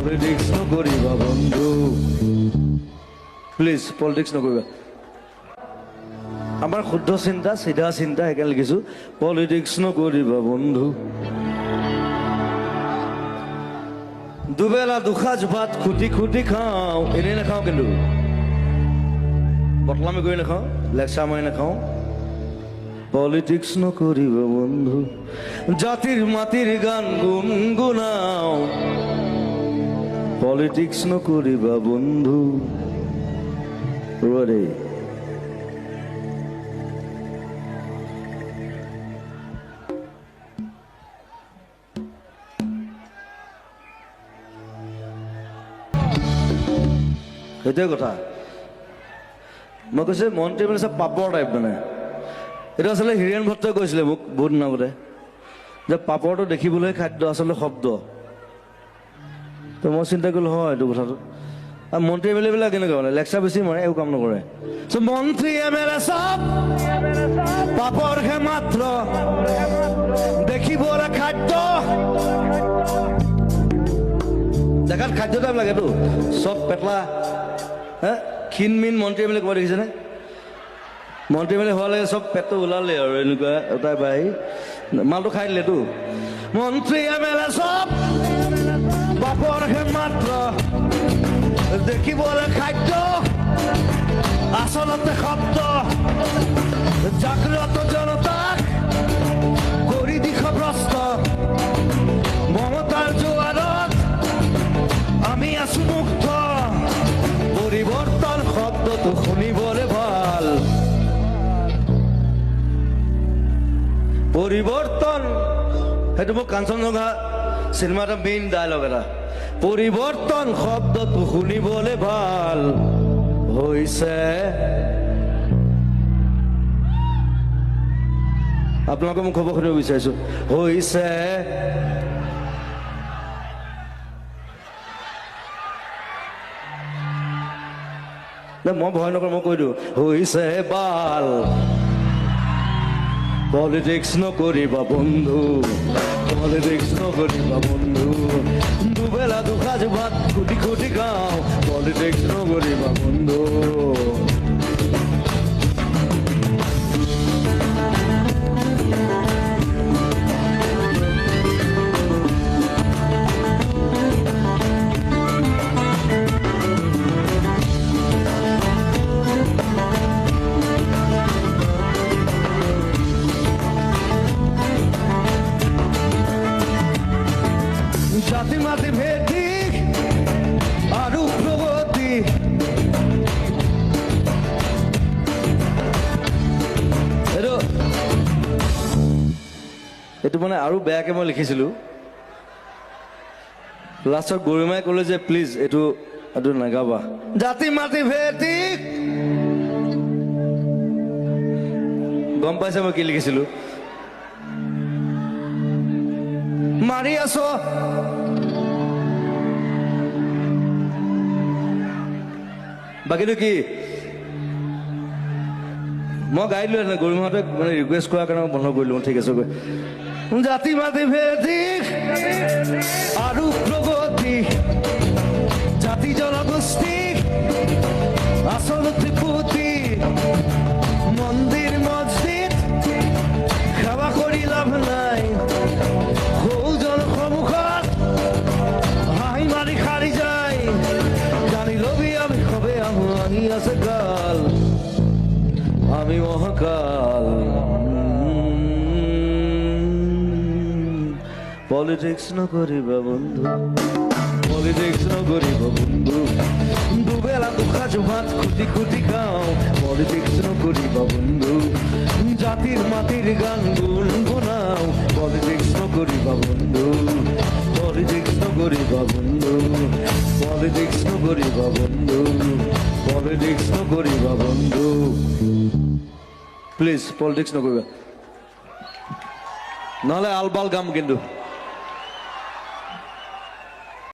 politics নকৰিবা বন্ধু please politics নকৰিবা আমাৰ শুদ্ধ চিন্তা চিধা চিন্তা সেইকাৰণে লিখিছোঁ পলিটিক্স নকৰিবা বন্ধু দুবেলা দুসাঁজ ভাত খুটি খুটি খাওঁ এনেই নাখাওঁ কিন্তু বটলামি কৰি নাখাওঁ লেকচাৰ মাৰি নাখাওঁ পলিটিক্স নকৰিবা বন্ধু জাতিৰ মাটিৰ গান গুণগুণাওঁ পলিটিক্স নকৰিবা বন্ধু ৰোৱা দেই সেইটোৱে কথা মই কৈছোঁ মন্ত্ৰী মানে চব পাপৰ টাইপ মানে এইটো আচলতে হীৰেণ ভট্টই কৈছিলে মোক বহুত দিনৰ আগতে যে পাপৰটো দেখিবলৈ খাদ্য আচলতে শব্দ তো মই চিন্তা কৰিলোঁ হয় এইটো কথাটো আৰু মন্ত্ৰী এম এল এবিলাক কেনেকুৱা মানে লেকচাৰ বেছি মাৰে একো কাম নকৰে চ' মন্ত্ৰী এম এল এ চব পাপৰহে মাত্ৰ দেখিবলৈ খাদ্য দেখাত খাদ্য টাইপ লাগেতো চব পেটলা হা ক্ষীণমিন মন্ত্ৰী এম এল এ ক'ব দেখিছেনে মন্ত্ৰী এম এল এ হোৱালে চব পেটটো ওলালে আৰু এনেকুৱা এটাই পাই মালটো খাই দিলেতো মন্ত্ৰী এম এল এ চব বাপৰহে মাত্ৰ দেখিবলৈ খাদ্য আচলতে শব্দ জাগ্ৰত জনতাক কৰি দিশভ্ৰষ্ট মমতাৰ জোৱাৰত আমি আছো মুক্ত পৰিৱৰ্তন শব্দটো শুনিবলৈ ভাল পৰিৱৰ্তন সেইটো মোক কাঞ্চনজংঘা চিনেমা এটা মেইন ডায়লগ এটা পৰিৱৰ্তন শব্দটো শুনিবলৈ ভাল হৈছে আপোনালোকে মোক খবৰ সুধিব বিচাৰিছোঁ হৈছে মই ভয় নকৰোঁ মই কৈ দিওঁ হৈছে বাল পলিটিক্স নকৰিবা বন্ধু পলিটিক্স নকৰিবা বন্ধু দুবেলা দুসাঁজ ভাত খুটি খুটি খাওঁ পলিটিক্স নকৰিবা বন্ধু জাতি মাতি ভেটি আৰু প্ৰগতি এইটো মানে আৰু বেয়াকে মই লিখিছিলোঁ লাষ্টত গৰিমাই ক'লে যে প্লিজ এইটো নাগাবা জাতি মাতি ভেটি গম পাইছে মই কি লিখিছিলোঁ মাৰি আছ বাকীটো কি মই গাই দিলোঁ হেঁতেন গৰিমাহঁতে মানে ৰিকুৱেষ্ট কৰাৰ কাৰণে মই বন্ধ কৰিলোঁ ঠিক আছে গৈ জাতি মাতি ভেদি আৰু প্ৰগতি জাতি জনগোষ্ঠী আচলতে পুতি মন্দিৰ মছজিদ সেৱা কৰি লাভ নাই সৌজন সন্মুখত হাঁহি মাৰি সাৰি যায় জানি লবি আমি সবে আহি আছে কাল আমি মহাকাল পলিটিক্স নকৰিবা বন্ধু পলিটিক্স নকৰিবা বন্ধু দুবেলা দুসাঁজ ভাত খুটি খুটি খাওঁ পলিটিক্স নকৰিবা বন্ধু জাতিৰ মাটিৰ গান গুণগুণাওঁ পলিটিক্স নকৰিবা বন্ধু পলিটিক্স নকৰিবা বন্ধু পলিটিক্স নকৰিবা বন্ধু পলিটিক্স নকৰিবা বন্ধু প্লিজ পলিটিক্স নকৰিবা নহ'লে আলবাল গাম কিন্তু